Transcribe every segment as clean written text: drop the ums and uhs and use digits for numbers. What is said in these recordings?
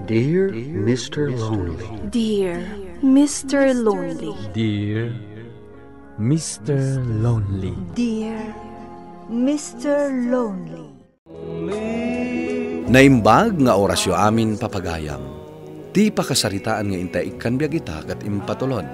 Dear Mr. Lonely. Dear Mr. Lonely. Dear Mr. Lonely. Dear Mr. Lonely. Naimbag nga orasyo amin papagayam. Ti pakasaritaan nga intay ikan biag ita kat impatulod.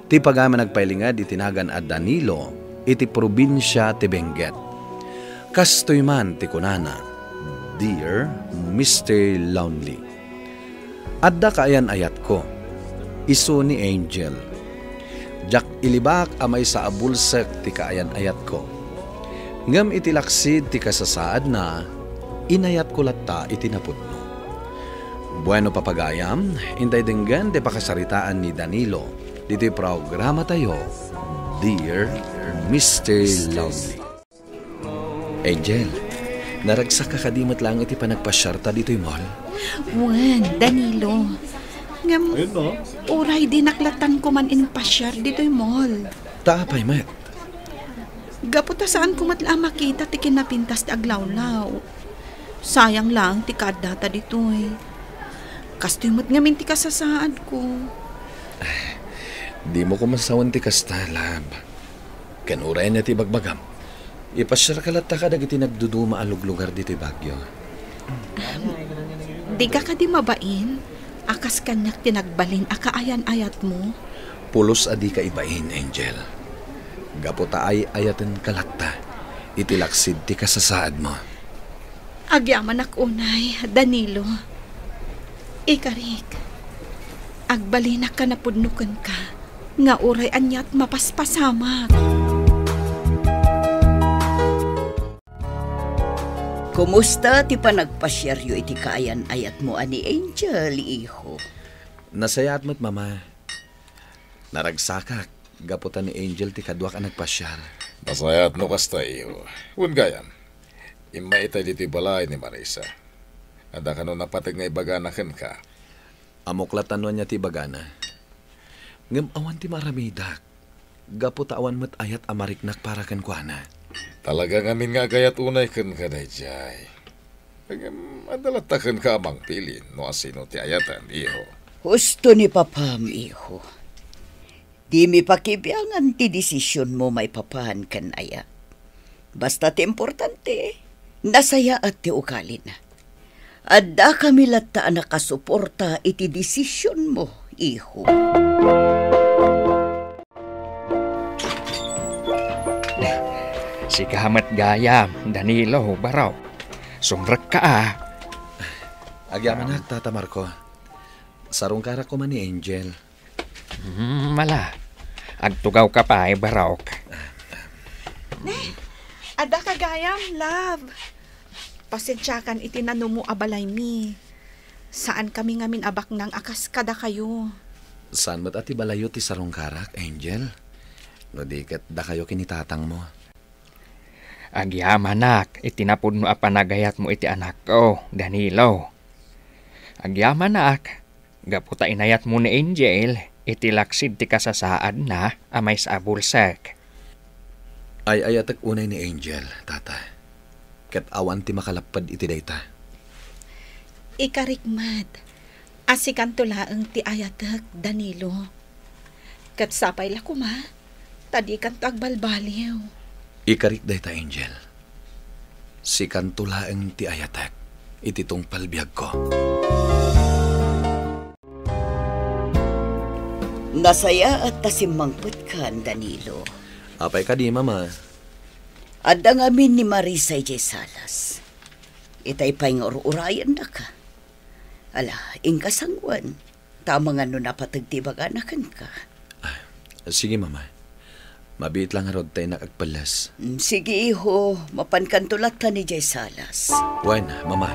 Ti pagaman nagpailingad itinagan a Danilo iti probinsya ti Benguet. Kastoy man ti kunana, Dear Mr. Lonely. Adda kaayan ayat ko, iso ni Angel. Jak ilibak amay sa abulsek ti kaayan ayat ko. Ngam itilaksid ti kasasaad na, inayat ko latta itinapudno. Bueno papagayam, intay denggan ti pakasaritaan ni Danilo, dito programa tayo, Dear Mr. Lonely. Angel, naragsak ka kadimot lang iti panagpasyarta dito'y mall. Wan, Danilo. Ngam, uray dinaklatan ko man pasyar dito'y mall. Taapay, met. Gaputa saan ko matla makita ti kinapintas ti aglawlaw. Sayang lang ti kadata dito'y. Kastoy mo't ngamin ti kasasaad ko. Di mo ko masawan ti kastalab. Kanuray na ti bagbagam. Ipasyar ka latta ka dagiti nagduduma alog lugar dito'y Bagyo. Di ka di mabain? Akas kanyak tinagbalin akaayan-ayat mo? Pulos adi ka ibain, Angel. Gaputa ay ayaten kalatta. Itilaksid ti kasasaad mo. Agyaman ak unay, Danilo. Ikarik. Agbalinak ka na pudnukan ka. Nga uray anyat mapaspasamak. Kumusta ti panagpasyeryo iti kaayan ayat mo ani Angel, iho? Nasayat mo't mama. Naragsakak. Gaputan ni Angel ti kadwak ang nagpasyar. Nasayat no kasta, iho. Hun gayam. Ima itay diti balay ni Marisa. Ada ka no napatig nga ibaganakan ka. Amuklatan niya ti bagana. Ngam awan ti maramidak. Gaputa awan mo't ayat amariknak para kan kuana. Talaga ngamin nga gayat unay kan ka na jay. Adalatakan ka amang pilin no asino ti ayatan, iho. Husto ni papam, iho. Di mi pakibiangan ti desisyon mo may papahan kan ayat. Basta ti importante, nasaya at ti ukalin. Adda kami latta nakasuporta iti desisyon mo, iho. Si kahamat gayam, Danilo, baraw. Sumrak ka Agyaman na, Tata Marco. Sarong karak ko man ni Angel. Mala. Agtugaw ka pa baraw. Ada kagayam, love. Pasensyakan itinano mo abalay mi. Saan kami ngamin abak ng akas kada kayo? Saan mo't ati balayo ti sarong karak, Angel? No diket da kayo kinitatang mo. Agyamanak, itinapod mo apanagayat mo iti anak ko, Danilo. Agyamanak, gaputa inayat mo ni Angel, itilaksid ti kasasaad na amay sa abulsek. Ay ayatak unay ni Angel, Tata. Ket awan ti makalapad iti dayta. Ikarikmat, asikan tulaang ti ayatak, Danilo. Ket sapay la kuma, tadi kan tagbalbaliw. Ikarik dayta, Angel. Si kantulaeng ti ayatak, ititong palbiag ko. Nasaya at tasimangput kan, Danilo. Apay ka di, Mama. Adda ngamin ni Marisa J. Salas. Itay pa'y urayan na ka. Ala, ingkasangwan. Tama nga no napatagtibaganakan ka. Sige, Mama. Mabit lang harod tayo nakagpalas. Sige, iho. Mapankantulat ka ni J. Salas. Wen, Mama.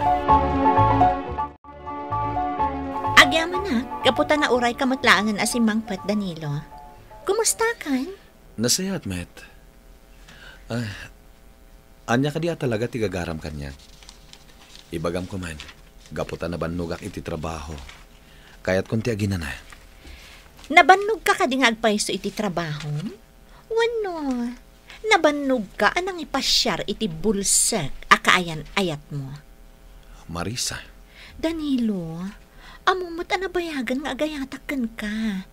Agyaman na, kaputa na uray ka matlaangan asimangpat, Danilo. Kumusta kan? Nasayat, Met. Anya ka diya talaga tigagaram kanya. Ibagam ko man, gaputa na banugak iti trabaho. Kaya't kunti agina na. Nabannog ka kadingag pa iso iti trabaho? Wano, nabannog ka anang ipasyar iti bulsek akaayan ayat mo. Marisa. Danilo, Amumot anabayagan nga agayatakan ka.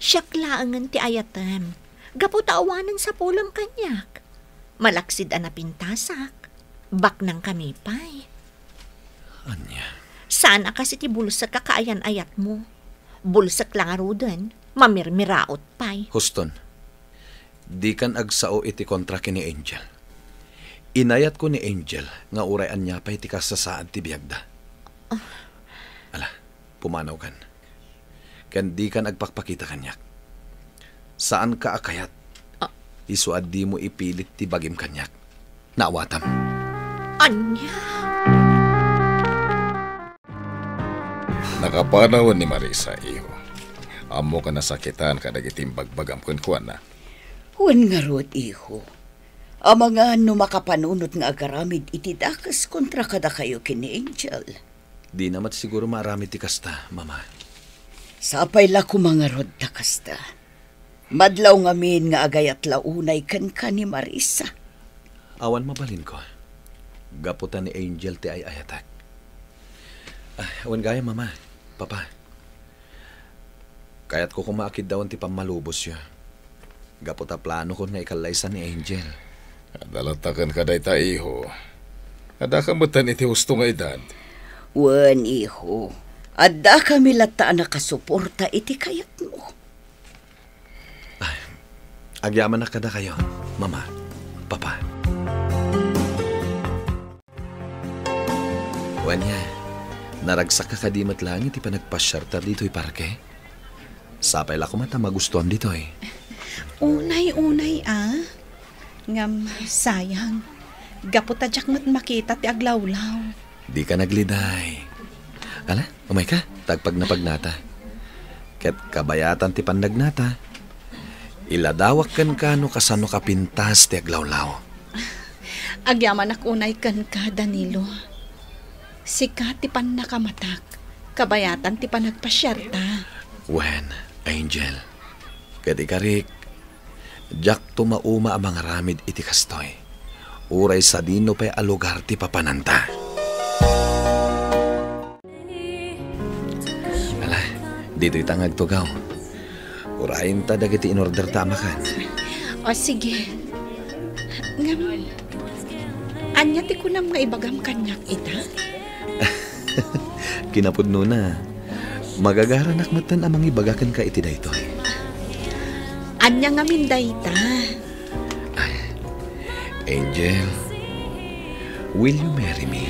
Siyak laangan ti ayatan. Gapu taawanan sa pulam kanyak. Malaksid anapintasak. Bak ng kamipay. Anya? Sana kasi ti bulsak kakaayan ayat mo. Bulsak lang arudan. Mamirmiraot pay. Huston, di kan agsao iti kontra ni Angel. Inayat ko ni Angel nga urayan niya pa iti kasasaan ti biyagda. Ala, pumanaw kan. Kan di kan agpakpakita kanyak. Saan ka akayat? Isuad di mo ipilit ti bagim kanyak. Naawatam. Anya? Nakapanahon ni Marisa, iho. Amo ka nasakitan ka nagiting bagbagam kuan na. Huwag nga rod, iho. Ang mga makapanunot nga agaramid itidakas kontra kada kayo kini Angel. Di namat siguro marami ti kasta, mama. Sapay la ko mga rod ta kasta. Madlaw nga min nga agayat launay kan ka ni Marisa. Awan mabalin ko. Gaputan ni Angel ti ay ayatak. Awan gaya, mama, papa. Kaya't ko kumakid daw ti pamalubos siya. Gaputa plano ko nga ikalaysan ni Angel. Adalatakan ka day ta, iho. Ada kamutan iti husto nga edad. Wan, iho. Ada kami lataan na kasuporta iti kayat mo. Agyaman na kada kayo, mama, papa. Wanya, naragsak ka kadimat lang iti panagpasyartar dito'y parke. Sapay la ko mata magustuhan dito'y. Unay-unay Ngam, sayang. Gaputa jak mat makita ti aglawlaw. Di ka nagliday. Ala, umay ka, tagpag na pagnata. Ket kabayatan ti pandagnata. Iladawak kan kano kasano kapintas ti aglawlaw. Agyaman ak unay kan ka, Danilo. Sika ti pan nakamatak. Kabayatan ti panagpasyarta. Wen, Angel. Kadi karik. Jak tumauma ang mga ramid iti kastoy. Uray sa dino pa'y alugar ti papananta. Ala, dito'y tangag tugaw. Urayin ta dagiti in order tama kan. O sige. Ngam, anya ti ko nam nga ibagam kanyak ita? Kinapudno na. Magagaran akmatan amang ibagakan ka iti daytoy. Anya nga minday ta? Angel, will you marry me?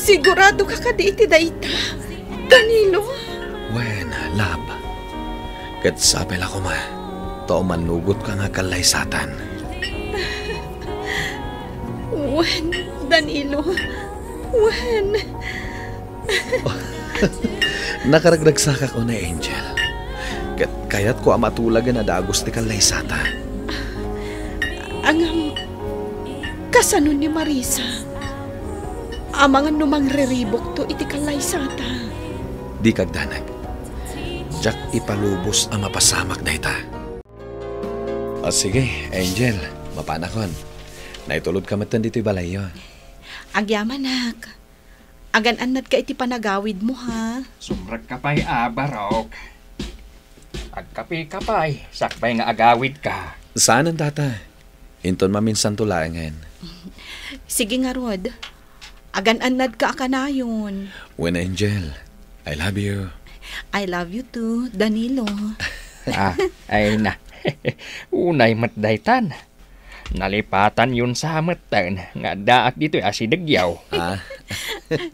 Sigurado ka kadi iti dayta, Danilo? Wen, lab. Kat sapel ako ma, to manugot ka nga kalaysatan. Wen, Danilo. Wen. Nakaragdagsak ako na Angel. Kaya't ko amatulagan na dagos ti kalaysata. Angam, kasano ni Marisa? Amangan numang riribok to iti kalaysata. Di kagdanag. Jak ipalubos ang mapasamak na ita. O sige, Angel, mapanakon. Naitulod ka matan dito'y balayon. Agyamanak. Agan-anad ka iti panagawid mo, ha? Sumrag kapay, Barok. Agkapi kapay, sakbay nga agawid ka. Saan ang tata? Hinton maminsan tulangan. Sige nga, Rod. Agan-anad ka akanayon. When Angel, I love you. I love you too, Danilo. Ay na. Unay matdaytan. Nalipatan yun sa hamatan. Nga daak dito asidagyaw.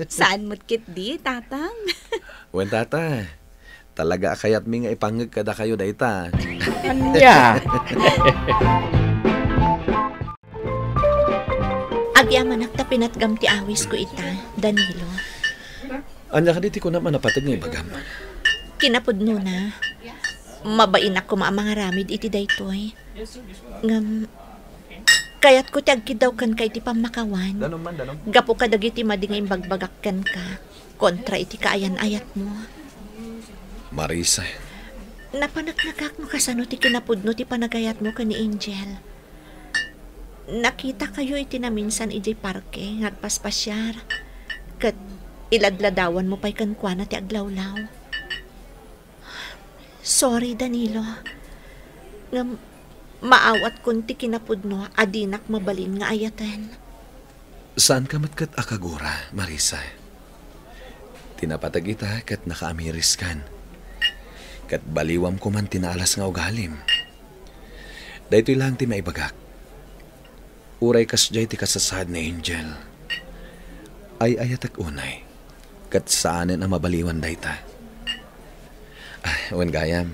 Saan mo't kit di, tatang? When tata, talaga kayat mi nga ipangag kada kayo dayta. Anya. Agyaman ak tapinatgam ti awis ko ita, Danilo. Anya ka diti ko naman napatag nga ibagam. Kinapudno na. Mabain ako mga ramid iti daytoy. Ngam, kayat ko tiyagki daw kan kay ti pamakawan. Danom. Gapo ka dagiti madingay bagbagakkan ka. Kontra iti kaayan-ayat mo. Marisa. Napanaknakak mo kasano ti kinapudno ti panagayat mo ka ni Angel. nakita kayo iti na minsan iti parke, ngagpaspasyar. Kat iladladawan mo pa'y kankwana ti aglawlaw. Sorry, Danilo. Nga maawat kun ti kinapudno, adinak mabalin nga ayatan. Saan ka matkat akagura, Marisa? Tinapatag ita kat nakaamiris kan. Kat baliwam ko man tinaalas nga ugalim. Dahito lang ti maibagak. Uray kasjay ti kasasad ni Angel. Ay ayatak unay. Kat saanin ang mabaliwan dayta. Wan gayam.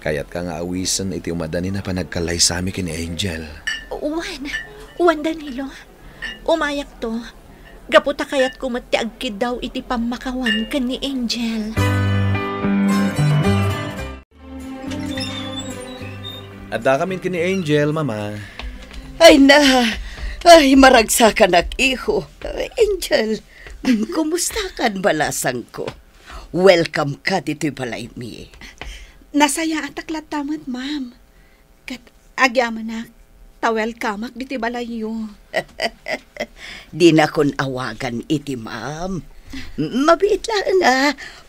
Kayat ka nga awisan iti umadani na panagkalay sa amin kini Angel. Uwan Danilo. Umayak to. Gaputa kayat kumati agkid daw iti pamakawan kan ni Angel. Adda kami kini Angel, mama. Ay maragsakan ak iho. Angel, kumusta kan balasang ko? Welcome ka dito'y balay mi. Nasaya ataklat tamat, ma'am. Kat agyaman na, ta-welcome ak dito'y balay yo. Di na kon awagan iti, ma'am. Mabiit lang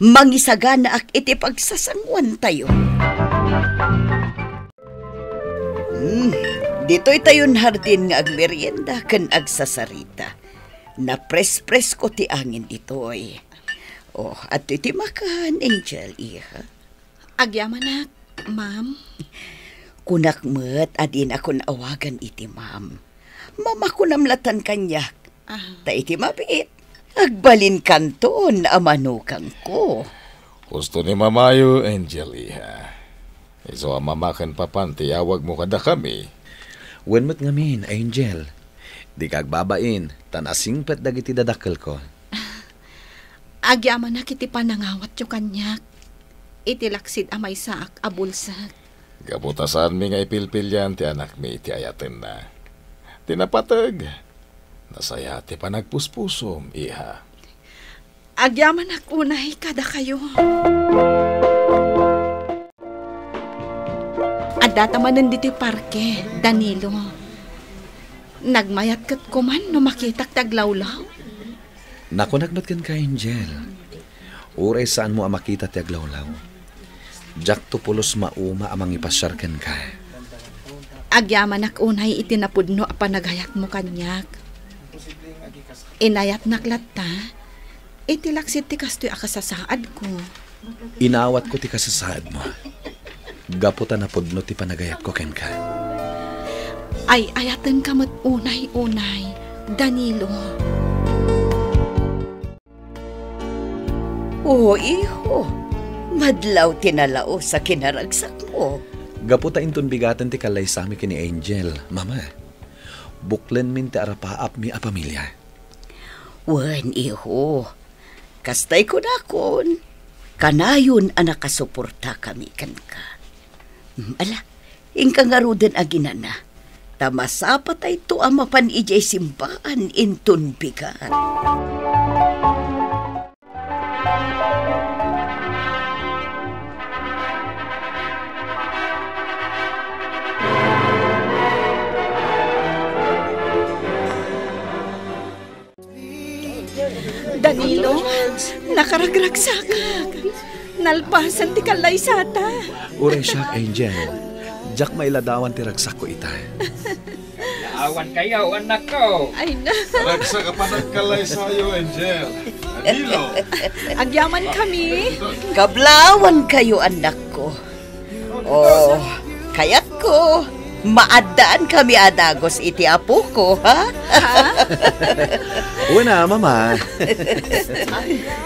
mangisagana ak iti pagsasangwan tayo. Dito'y tayon hardin nga agmerienda kan agsasarita. Na pres-pres ko ti angin dito'y. At iti makan, Angel, iha. Agyaman na, ma'am. Kunak met, adin akong awagan iti, ma'am. Mama ko namlatan kanyak. Ta iti mabit. Agbalin kanton, amanukang ko. Gusto ni mamayo, Angel, iha. Iso ang mamakan papanti, awag mo kada kami. Wen mo't ngamin, Angel. Di kagbabain, tanasing pet dagiti dadakkel ko. Agyaman na kiti panangawat yung kanyak. Itilaksid amay saak abulsak. Gabutasan mi nga ipilpilyan ti anak mi iti ayaten na. Tinapatag. Nasaya ti panagpuspusom, iha. Agyaman na kunay kada kayo. Addatamanan dito'y parke, Danilo. Nagmayat kat kuman no makitak taglawlaw. Nakunagmat kan ka, Angel. Uray saan mo makita ti aglawlaw. Jak to pulos mauma amang ipasyar kan ka. Agyaman ak unay itinapudno a panagayat mo kanyak. Inayat naklatta, itilaksit ti kastoy akasasaad ko. Inawat ko ti kasasaad mo. Gaputan na pudno ti panagayat ko ken ka. Ay ayatan ka mat unay-unay, Danilo. Iho. Madlaw tinalao sa kinaragsak mo. Gaputa inton bigatan ti kalay sami kini Angel, mama. Buklen min ti arapaap mi a pamilya. Wan, iho. Kastay ko na kon. Kanayon ang nakasuporta kami kan ka. Ala, ingka nga ruden aginana. Tamasapat ay to ang mapan ijay simbaan inton bigat. Danilo, nakaragragsakak. Nalpasan ti kalay sata. Uray siya, Angel. Jak mailadawan ti ragsak ko ita. Naawan kayo, anak ko. Ay na. Ragsak ka pa nagkalay sa'yo, Angel. Danilo. Agyaman kami. Kablawan kayo, anak ko. Kayat ko. Maadaan kami adagos iti apo ko, ha? Una, mama.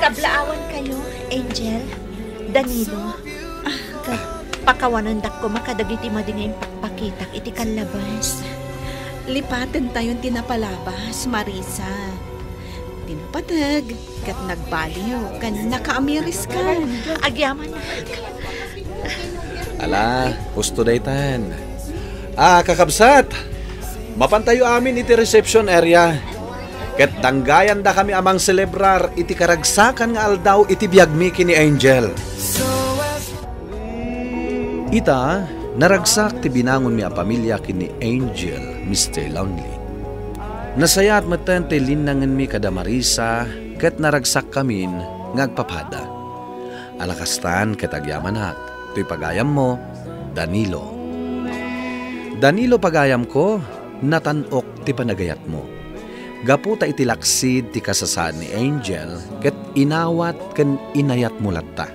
Kablaawan kayo, Angel, Danilo. Pakawanan dak ko makadagiti madingay pakpakitak iti kanlabas. Lipaten tayon tinapalabas, Marisa. Tinapatag, kat nagbaliw, kan nakaamiris ka. Agyaman na. Ala, gusto daytan. Kakabsat. Mapantayo amin iti reception area. Ket tanggayan da kami amang celebrar iti karagsakan nga aldaw iti biagmi kini Angel. Ita, Naragsak ti binangon mi a pamilya kini Angel, Mr. Lonely. Nasaya at matan ti linangan mi kada Marisa ket naragsak kamin ngagpapada. Alakastan ket agyaman hak, to'y pagayam mo, Danilo. Danilo pagayam ko, natanok ti panagayat mo. Gaputa itilaksid ti kasasaan ni Angel ket inawat ken inayat mo latta.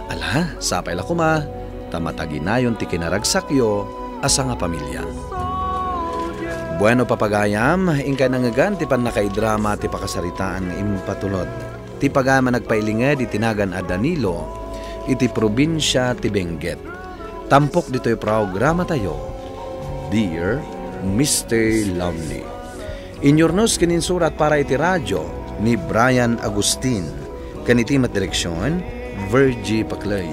Ala, sapay la kuma, tamataginayon ti kinaragsakyo asa nga pamilya. Bueno papagayam, ingka nangagan ti panakaidrama ti pakasaritaan nga impatulod. Ti pagama nagpailinged itinagan a Danilo, iti probinsya ti Benguet. Tampok dito'y programa tayo, Dear Mr. Lonely. Inyornos kininsurat para iti radyo ni Brian Agustin, kanitimat direksyon, Virgie Paclay.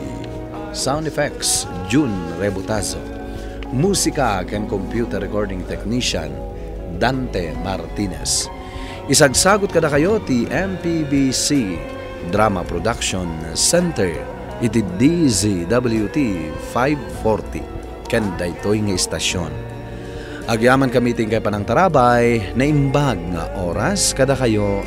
Sound effects, June Rebutazo. Musika ken computer recording technician, Dante Martinez. Isagsagot kada kayo ti MPBC Drama Production Center, iti DZWT 540, ken daytoy nga istasyon. Agyaman kami tingkay panang tarabay na imbag nga oras kada kayo